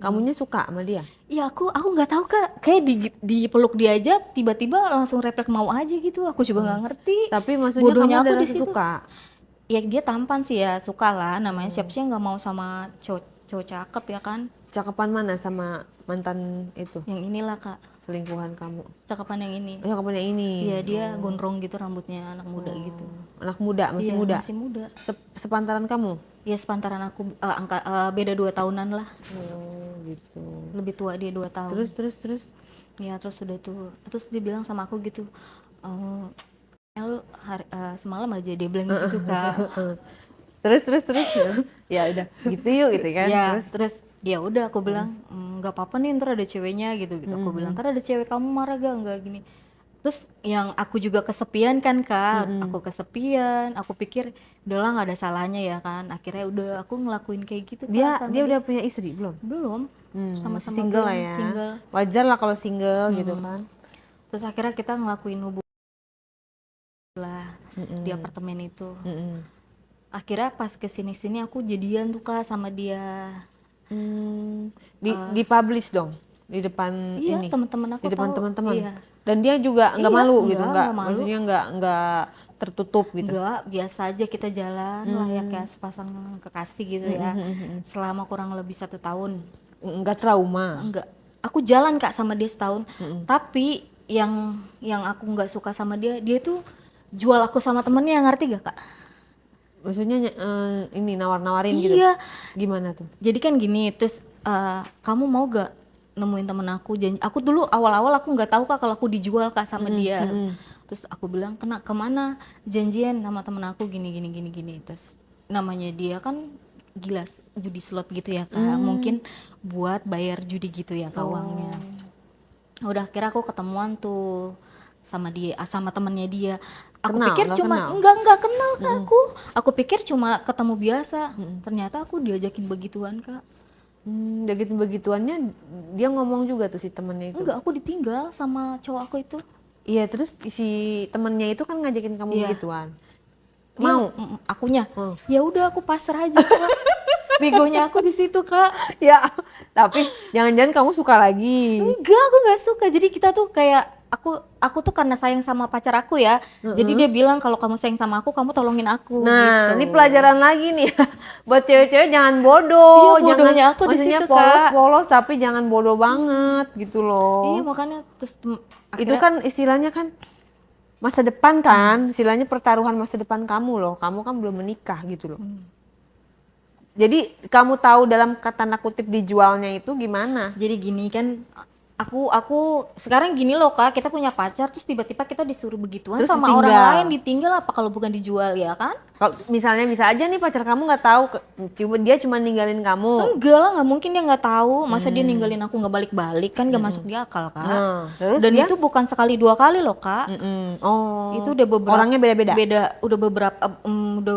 Kamunya suka sama dia? Iya, aku nggak tahu Kak, kayak di peluk dia aja tiba-tiba langsung refleks mau aja gitu, aku juga nggak ngerti. Tapi maksudnya kamu Bodohnya ada aku di rasa situ. suka? Ya dia tampan sih ya, suka lah, namanya siapa sih yang nggak mau sama cowok cowok cakep ya kan. Cakapan mana sama mantan itu? Yang inilah Kak, Selingkuhan kamu? cakapan yang ini. Oh, cakapan yang ini? Iya, dia gondrong gitu rambutnya, anak muda gitu. Anak muda, masih Iya, muda? masih muda. Sepantaran kamu? Ya sepantaran aku, beda 2 tahunan lah. Oh gitu. Lebih tua dia 2 tahun. Terus? Ya terus udah tuh, terus dia bilang sama aku gitu, lu semalam aja, dia bilang gitu Kak. Terus ya udah gitu yuk gitu kan. Ya Terus terus ya udah aku bilang, nggak apa-apa nih ntar ada ceweknya gitu. Aku bilang ntar ada cewek, kamu marah gak, nggak gini. Terus yang aku juga kesepian kan Kak, aku kesepian, aku pikir udahlah nggak ada salahnya ya kan. Akhirnya udah aku ngelakuin kayak gitu Kak sama dia udah punya istri belum? belum, Masih sama-sama single lah belum, ya. single. Wajar lah kalau single gitu kan. Terus akhirnya kita ngelakuin hubungan lah di apartemen itu. Akhirnya pas kesini-sini aku jadian tuh Kak sama dia. Di publish dong di depan Iya, ini, teman-teman aku di depan tahu. teman-teman. Iya. Dan dia juga nggak Iya, malu gitu, enggak malu. maksudnya nggak tertutup gitu. Enggak, biasa aja kita jalan lah ya kayak sepasang kekasih gitu ya. Selama kurang lebih 1 tahun. Nggak trauma. Enggak. Aku jalan Kak sama dia setahun. Tapi yang aku nggak suka sama dia, dia tuh jual aku sama temennya, ngerti gak Kak? Maksudnya ini nawar-nawarin gitu. Iya. Gimana tuh? Jadi kan gini, terus kamu mau gak nemuin temen aku? Aku dulu awal-awal aku nggak tahu Kak kalau aku dijual Kak sama dia. Terus aku bilang, kemana? Janjian sama temen aku gini. Terus namanya dia kan gila judi slot gitu ya Kak. Mungkin buat bayar judi gitu ya Kak uangnya. Udah kira aku ketemuan tuh sama dia, sama temennya dia. Aku Kenal, pikir nggak cuma kenal? enggak kenal Kak aku. Aku pikir cuma ketemu biasa. Ternyata aku diajakin begituan Kak. Begituannya dia ngomong juga tuh si temennya itu. Enggak, aku ditinggal sama cowok aku itu. Iya, terus si temennya itu kan ngajakin kamu Iya. begituan. Dia, Mau? akunya. Ya udah aku pasrah aja Kak. Begonya aku di situ Kak. Ya, tapi jangan-jangan kamu suka lagi. Enggak, aku nggak suka. Jadi kita tuh kayak aku tuh karena sayang sama pacar aku ya. Jadi dia bilang kalau kamu sayang sama aku, kamu tolongin aku. Nah, gitu. ini pelajaran lagi nih. Buat cewek-cewek jangan bodoh, Iya, bodohnya aku di maksudnya situ, Kak. polos-polos tapi jangan bodoh banget gitu loh. Iya makanya terus Itu kan istilahnya kan masa depan kan, istilahnya pertaruhan masa depan kamu loh. Kamu kan belum menikah gitu loh. Jadi kamu tahu dalam kata tanda kutip dijualnya itu gimana? jadi gini kan, aku sekarang gini loh Kak, kita punya pacar terus tiba-tiba kita disuruh begituan Terus sama ditinggal. orang lain, ditinggal apa kalau bukan dijual ya kan? Kalau misalnya bisa aja nih pacar kamu nggak tahu, dia cuma ninggalin kamu. Enggak lah, nggak mungkin dia nggak tahu. Masa dia ninggalin aku nggak balik-balik, kan nggak masuk di akal Kak. Nah, terus Dan dia? itu bukan sekali 2 kali loh Kak. Oh, Itu udah beberapa, orangnya beda-beda. udah beberapa,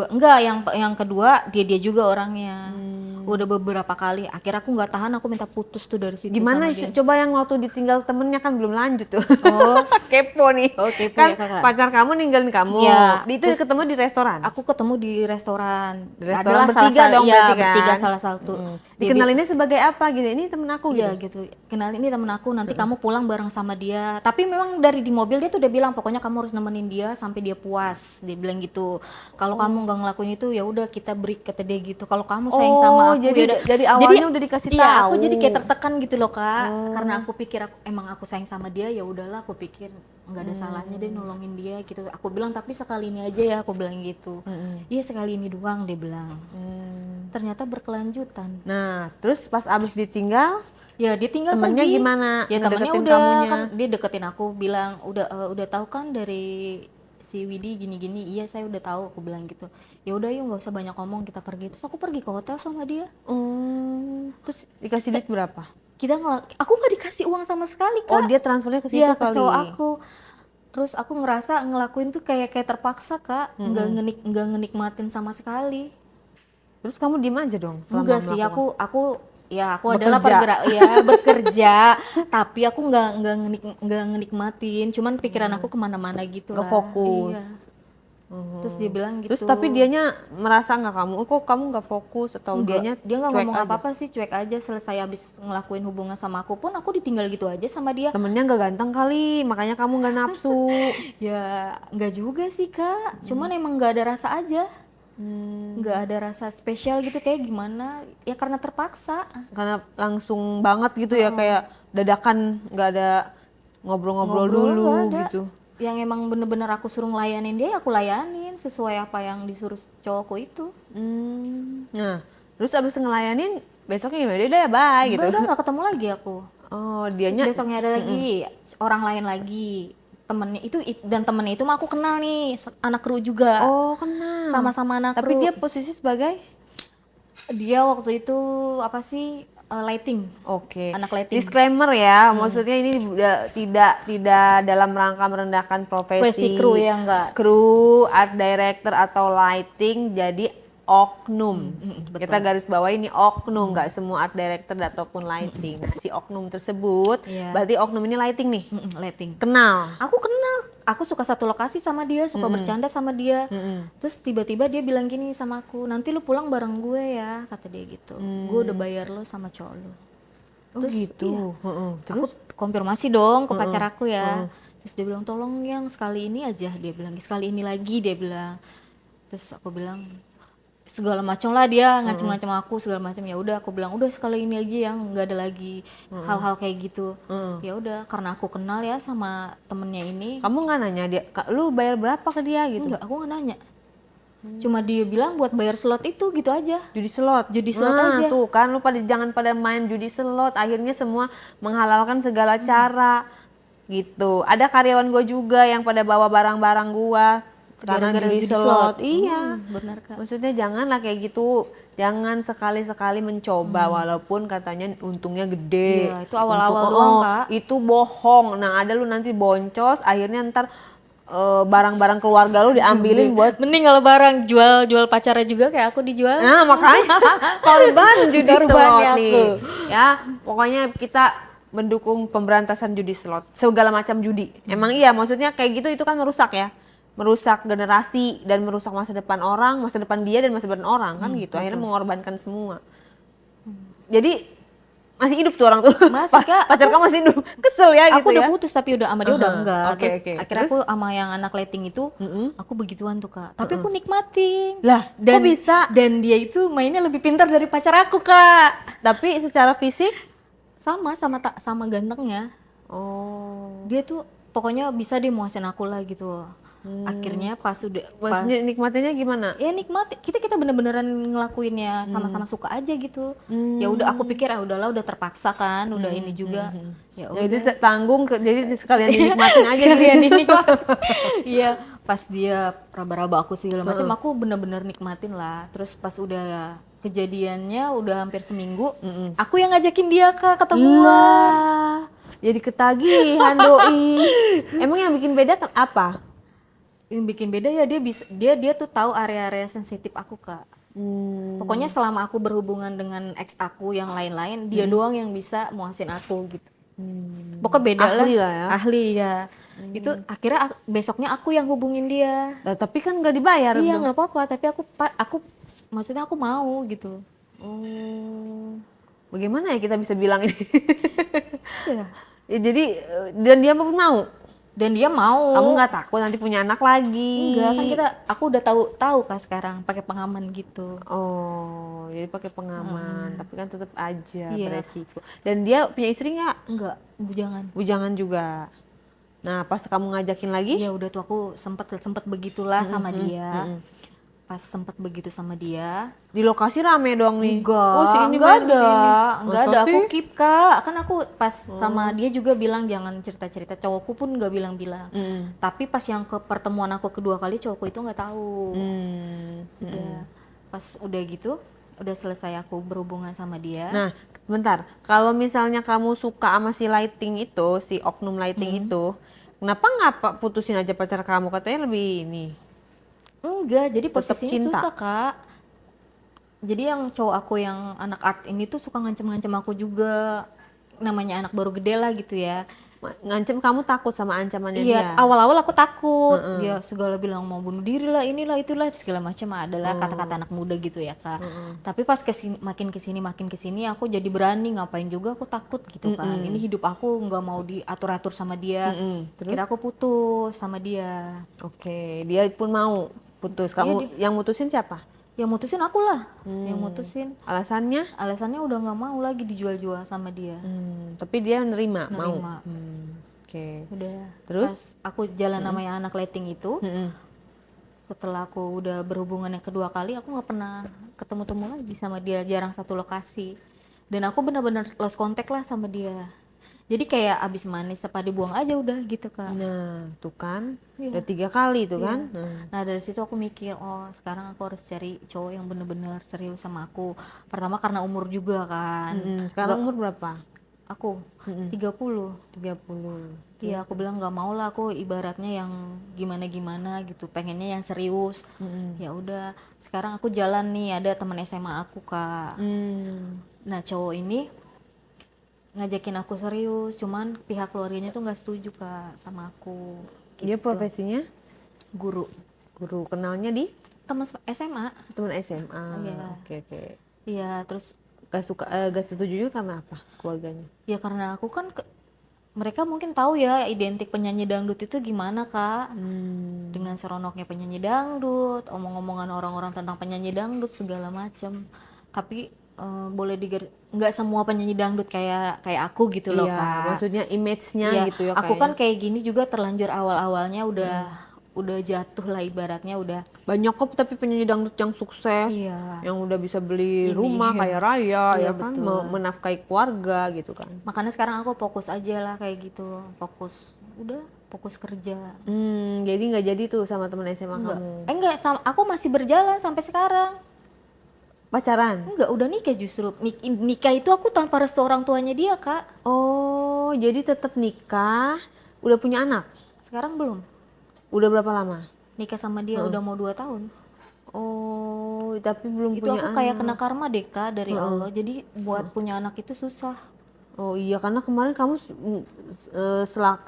enggak, yang kedua dia juga orangnya. Udah beberapa kali. Akhirnya aku nggak tahan, aku minta putus tuh dari situ Gimana sama dia. coba yang waktu ditinggal temennya kan belum lanjut tuh. Oh. Kepo nih. Oh, kepo Kan ya, Kakak. pacar kamu ninggalin kamu. Iya, Itu ketemu di restoran. Aku ketemu di restoran. Di restoran Adalah bertiga dong iya, berarti kan. bertiga salah satu. Dikenalinnya sebagai apa gitu? Ini temen aku Iya gitu. gitu. Kenal ini temen aku, nanti kamu pulang bareng sama dia. Tapi memang dari di mobil dia tuh udah bilang pokoknya kamu harus nemenin dia sampai dia puas. Dia bilang gitu. Kalau kamu nggak ngelakuin itu ya udah kita break, kata dia gitu. Kalau kamu sayang sama aku jadi ya udah. dari awalnya udah dikasih iya, tahu. aku jadi kayak tertekan gitu loh Kak. Karena aku pikir emang aku sayang sama dia, ya udahlah aku pikir nggak ada salahnya deh nolongin dia gitu. Aku bilang tapi sekali ini aja ya, aku bilang gitu. Iya sekali ini doang, dia bilang. Ternyata berkelanjutan. Nah, terus pas abis ditinggal, Ya dia tinggal temennya pergi. gimana Ya temennya ngedeketin udah kamunya? kan dia deketin aku, bilang udah tahu kan dari si Widi gini-gini. Iya saya udah tahu, aku bilang gitu. Ya udah yuk nggak usah banyak ngomong, kita pergi. Terus aku pergi ke hotel sama dia. Terus dikasih duit berapa? Aku nggak dikasih uang sama sekali Kak. Oh, dia transfernya ke situ Iya, ke kali. cowok aku. Terus aku ngerasa ngelakuin tuh kayak terpaksa Kak, nggak ngenikmatin sama sekali. Terus kamu diem aja dong selama Enggak sih, melakukan? aku adalah Bekerja. bekerja, tapi aku nggak ngenikmatin, cuman pikiran aku kemana-mana gitu Nggak lah. fokus. Iya. Terus dia bilang gitu. Terus tapi dianya merasa nggak kamu, kok kamu nggak fokus atau dianya dia nggak cuek ngomong aja? apa-apa sih, cuek aja. Selesai habis ngelakuin hubungan sama aku pun aku ditinggal gitu aja sama dia. Temennya nggak ganteng kali, makanya kamu nggak nafsu. Ya nggak juga sih Kak, cuman emang nggak ada rasa aja. Nggak ada rasa spesial gitu, kayak gimana ya, karena terpaksa. Karena langsung banget gitu ya, kayak dadakan, nggak ada ngobrol-ngobrol dulu nggak ada. gitu. Yang emang bener-bener aku suruh ngelayanin dia, aku layanin sesuai apa yang disuruh cowokku itu. Nah, terus abis ngelayanin besoknya gimana? Dia udah ya bye gitu. Udah nggak ketemu lagi aku. Oh, Terus dianya besoknya ada lagi orang lain lagi, temennya itu dan temennya itu mah aku kenal nih, anak kru juga. oh kenal. Sama-sama anak Tapi kru. dia posisi sebagai Dia waktu itu apa sih, lighting. oke. Anak lighting. Disclaimer ya, maksudnya ini tidak dalam rangka merendahkan Profesi profesi kru ya, enggak. kru, art director atau lighting, jadi oknum. betul. Kita garis bawah ini oknum, nggak semua art director ataupun lighting. Nah, si oknum tersebut, Iya. berarti oknum ini lighting nih. Lighting. Kenal. Aku kenal, aku suka satu lokasi sama dia, suka bercanda sama dia. Terus tiba-tiba dia bilang gini sama aku, nanti lu pulang bareng gue ya, kata dia gitu. Gue udah bayar lo sama cowok lu. Oh Terus, gitu. iya. Heeh. Aku konfirmasi dong ke pacar aku ya. Terus dia bilang tolong yang sekali ini aja, dia bilang sekali ini lagi, dia bilang. Terus aku bilang segala macam lah, dia ngancem-ngancem aku segala macam. Ya udah aku bilang udah sekali ini aja, yang nggak ada lagi hal-hal kayak gitu. Ya udah, karena aku kenal ya sama temennya ini. Kamu nggak nanya dia, lu bayar berapa ke dia gitu? Enggak, aku nggak nanya. Cuma dia bilang buat bayar slot itu gitu aja. Judi slot. Judi slot Nah, aja. tuh kan lu jangan pada main judi slot. Akhirnya semua menghalalkan segala cara gitu. Ada karyawan gue juga yang pada bawa barang-barang gua karena Gara-gara judi judi slot. slot. Iya. Benar Kak. Maksudnya janganlah kayak gitu. Jangan sekali-sekali mencoba walaupun katanya untungnya gede. Iya, itu awal-awal Untung- doang, Kak. Itu bohong. Nah, ada lu nanti boncos, akhirnya ntar barang-barang keluarga lu diambilin buat Mending kalau barang jual pacarnya juga kayak aku dijual. nah makanya korban judi Korbannya slot aku. nih. Ya, pokoknya kita mendukung pemberantasan judi slot, segala macam judi. Emang iya, maksudnya kayak gitu itu kan merusak ya. Merusak generasi dan merusak masa depan orang, masa depan dia dan masa depan orang kan gitu. Akhirnya mengorbankan semua. Jadi masih hidup tuh orang tuh. Masih, Kak. Pacar kamu masih hidup. Kesel ya Aku gitu udah ya. putus tapi udah sama dia udah enggak. Oke, Terus oke. akhirnya Terus? aku sama yang anak lighting itu, aku begituan tuh Kak. Tapi aku nikmatin. Lah, kok dan bisa? Dan dia itu mainnya lebih pintar dari pacar aku Kak. Tapi secara fisik Sama gantengnya. oh. Dia tuh pokoknya bisa dia muasin aku lah gitu. Akhirnya pas Maksudnya nikmatinnya gimana? ya nikmat, kita bener-beneran ngelakuinnya sama-sama suka aja gitu. Ya udah, aku pikir udahlah, udah terpaksa kan, udah ini juga. Ya Jadi udah, tanggung jadi sekalian dinikmatin aja sekalian gitu. dinikmatin. Iya, pas dia raba-raba aku segala macam, aku bener-bener nikmatin lah. Terus pas udah kejadiannya udah hampir seminggu, aku yang ngajakin dia Kak ketemuan. Lah, jadi ketagihan doi. Emang yang bikin beda apa? Yang bikin beda ya dia tuh tahu area-area sensitif aku Kak. Pokoknya selama aku berhubungan dengan ex aku yang lain-lain, dia doang yang bisa muasin aku gitu. Pokoknya beda Ahli lah ya. Ahli ya. Itu akhirnya besoknya aku yang hubungin dia. Nah, tapi kan gak dibayar Iya dong. nggak apa-apa, tapi aku maksudnya aku mau gitu. Oh. Bagaimana ya kita bisa bilang ini? Iya. Ya, jadi dan dia pun mau. Dan dia mau. Kamu nggak takut nanti punya anak lagi? Enggak kan, aku udah tahu Kak sekarang pakai pengaman gitu. Oh, jadi pakai pengaman, tapi kan tetap aja Iya. beresiko. Dan dia punya istri nggak? Enggak, bujangan. Bujangan juga. Nah, pas kamu ngajakin lagi? Ya udah tuh aku sempet begitulah sama dia. Pas sempet begitu sama dia, Di lokasi rame dong nih. enggak, Oh, si ini enggak main, ada, si ini. enggak Masa ada. Aku sih? keep Kak, kan aku pas sama dia juga bilang jangan cerita-cerita. Cowokku pun nggak bilang-bilang. Tapi pas yang ke pertemuan aku kedua kali, cowokku itu nggak tahu. Udah, pas udah gitu, udah selesai aku berhubungan sama dia. Nah, bentar. Kalau misalnya kamu suka sama si lighting itu, si oknum lighting itu, kenapa nggak putusin aja pacar kamu? Katanya lebih ini. Enggak, jadi Tetep posisinya cinta. susah Kak. Jadi yang cowok aku yang anak art ini tuh suka ngancem-ngancem aku juga. Namanya anak baru gede lah gitu ya. Ngancem, kamu takut sama ancamannya Iya, dia? awal-awal aku takut. Dia segala bilang mau bunuh diri lah, inilah itulah segala macam adalah kata-kata anak muda gitu ya, Kak. Tapi pas makin kesini aku jadi berani, ngapain juga aku takut gitu kan. Ini hidup aku nggak mau diatur-atur sama dia. Terus? Kira aku putus sama dia. Oke, dia pun mau putus. Iya, Kamu yang mutusin siapa? Ya mutusin aku lah. Yang mutusin. Alasannya? Alasannya udah nggak mau lagi dijual-jual sama dia. Tapi dia nerima, mau. Nerima. Oke. Udah. Terus? Pas aku jalan sama yang anak letting itu, Mm-mm. setelah aku udah berhubungan yang kedua kali, aku nggak pernah ketemu-temu lagi sama dia, jarang satu lokasi. Dan aku benar-benar lost contact lah sama dia. Jadi kayak abis manis apa dibuang aja udah gitu, Kak. Nah, tuh kan. Iya. Udah 3 kali tuh Iya. kan. Nah dari situ aku mikir, oh sekarang aku harus cari cowok yang bener-bener serius sama aku. Pertama karena umur juga kan. Sekarang umur berapa? Aku 30. 30. Iya, aku bilang nggak mau lah, aku ibaratnya yang gimana-gimana gitu, pengennya yang serius. Ya udah, sekarang aku jalan nih, ada teman SMA aku, Kak. Nah cowok ini ngajakin aku serius, cuman pihak keluarganya tuh nggak setuju, Kak, sama aku. Dia profesinya Guru, guru, kenalnya di teman SMA. teman SMA. Iya. Oke. Iya, terus Gak suka, gak setuju karena apa keluarganya? ya karena aku kan mereka mungkin tahu ya identik penyanyi dangdut itu gimana, Kak. Dengan seronoknya penyanyi dangdut, omong-omongan orang-orang tentang penyanyi dangdut segala macem. Tapi boleh nggak semua penyanyi dangdut kayak aku gitu loh, Iya, Kak. maksudnya image-nya Iya, gitu ya aku kayaknya. kan kayak gini juga terlanjur awal-awalnya udah jatuh lah ibaratnya udah. Banyak kok tapi penyanyi dangdut yang sukses, Iya. yang udah bisa beli Ini, rumah kaya raya, iya, ya kan, betul. menafkahi keluarga gitu kan. Makanya sekarang aku fokus aja lah kayak gitu, fokus kerja. Jadi nggak jadi tuh sama teman SMA kamu? Enggak, aku masih berjalan sampai sekarang. Pacaran? Enggak, udah nikah justru. Nikah itu aku tanpa restu orang tuanya dia, Kak. Oh, jadi tetap nikah, udah punya anak? Sekarang belum. Udah berapa lama? Nikah sama dia udah mau 2 tahun. Oh, tapi belum Itu punya aku anak. kayak kena karma deh, Kak, dari Allah. Jadi buat punya anak itu susah. Oh iya, karena kemarin kamu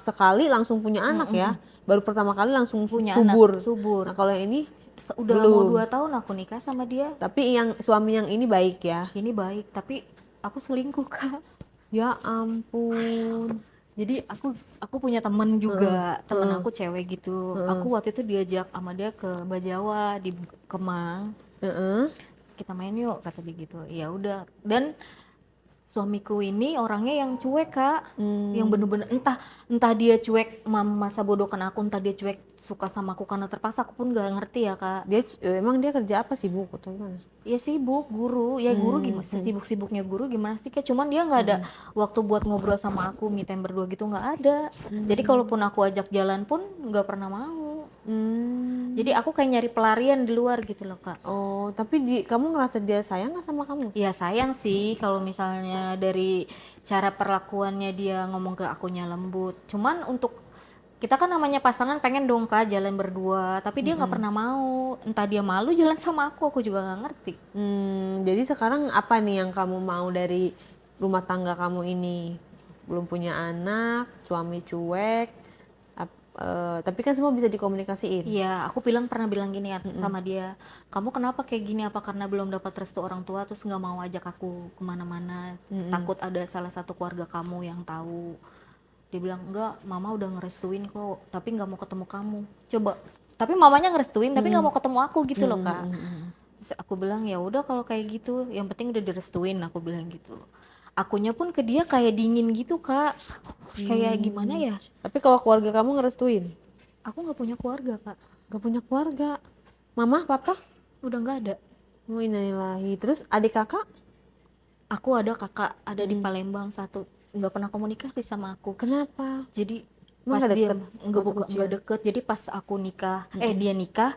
sekali langsung punya anak ya, baru pertama kali langsung Punya subur. anak, subur. Nah kalau yang ini Udah mau 2 tahun aku nikah sama dia. tapi yang suami yang ini baik ya? Ini baik, tapi aku selingkuh, Kak. Ya ampun. Jadi aku punya temen juga, temen aku cewek gitu. Aku waktu itu diajak sama dia ke Bajawa di Kemang. Heeh. Kita main yuk, kata dia gitu. Ya udah. Dan suamiku ini orangnya yang cuek, Kak. Yang bener-bener entah dia cuek masa bodohkan aku, entah dia cuek suka sama aku karena terpaksa, aku pun nggak ngerti ya, Kak. Dia emang dia kerja apa, sibuk atau gimana? Ya sibuk, guru gimana, sibuk-sibuknya guru gimana sih, Kak. Cuman dia nggak ada waktu buat ngobrol sama aku, me time berdua gitu nggak ada. Jadi kalaupun aku ajak jalan pun nggak pernah mau. Jadi aku kayak nyari pelarian di luar gitu loh, Kak. Oh, tapi kamu ngerasa dia sayang nggak sama kamu? Ya sayang sih kalau misalnya dari cara perlakuannya dia ngomong ke akunya lembut. Cuman untuk kita kan namanya pasangan pengen dong, Kak, jalan berdua, tapi dia nggak pernah mau. Entah dia malu jalan sama aku juga nggak ngerti. Jadi sekarang apa nih yang kamu mau dari rumah tangga kamu ini? Belum punya anak, suami cuek, tapi kan semua bisa dikomunikasiin. Iya, aku pernah bilang gini ya sama dia, kamu kenapa kayak gini, apa karena belum dapat restu orang tua terus nggak mau ajak aku kemana-mana, takut ada salah satu keluarga kamu yang tahu. Dia bilang, enggak, mama udah ngerestuin kok, tapi nggak mau ketemu kamu. Coba, tapi mamanya ngerestuin tapi nggak mau ketemu aku gitu loh, Kak. Terus aku bilang, ya udah kalau kayak gitu, yang penting udah direstuin, aku bilang gitu. Akunya pun ke dia kayak dingin gitu, Kak. Kayak gimana ya? Tapi kalau keluarga kamu ngerestuin? Aku nggak punya keluarga, Kak. Gak punya keluarga? Mama, papa? Udah nggak ada. Oh, innalillahi. Terus adik kakak? Aku ada kakak, ada di Palembang satu, nggak pernah komunikasi sama aku. Kenapa? Jadi Emang pas nggak dia deket nggak deket, jadi pas aku nikah, dia nikah,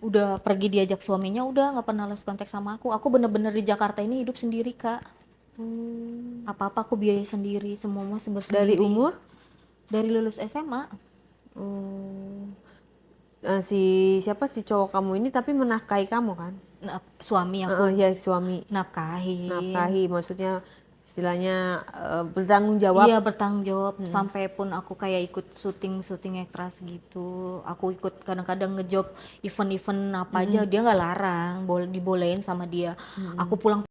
udah pergi diajak suaminya, udah nggak pernah lost contact sama aku. Aku bener-bener di Jakarta ini hidup sendiri, Kak. Apa-apa aku biayai sendiri, semua sendiri. Dari umur? Dari lulus SMA. Siapa si cowok kamu ini tapi menafkahi kamu kan? Suami aku Ya suami. nafkahi. Nafkahi, maksudnya istilahnya bertanggung jawab. Iya bertanggung jawab, sampai pun aku kayak ikut syuting ekstras gitu. Aku ikut kadang-kadang ngejob event-event apa aja, dia nggak larang, dibolehin sama dia. Aku pulang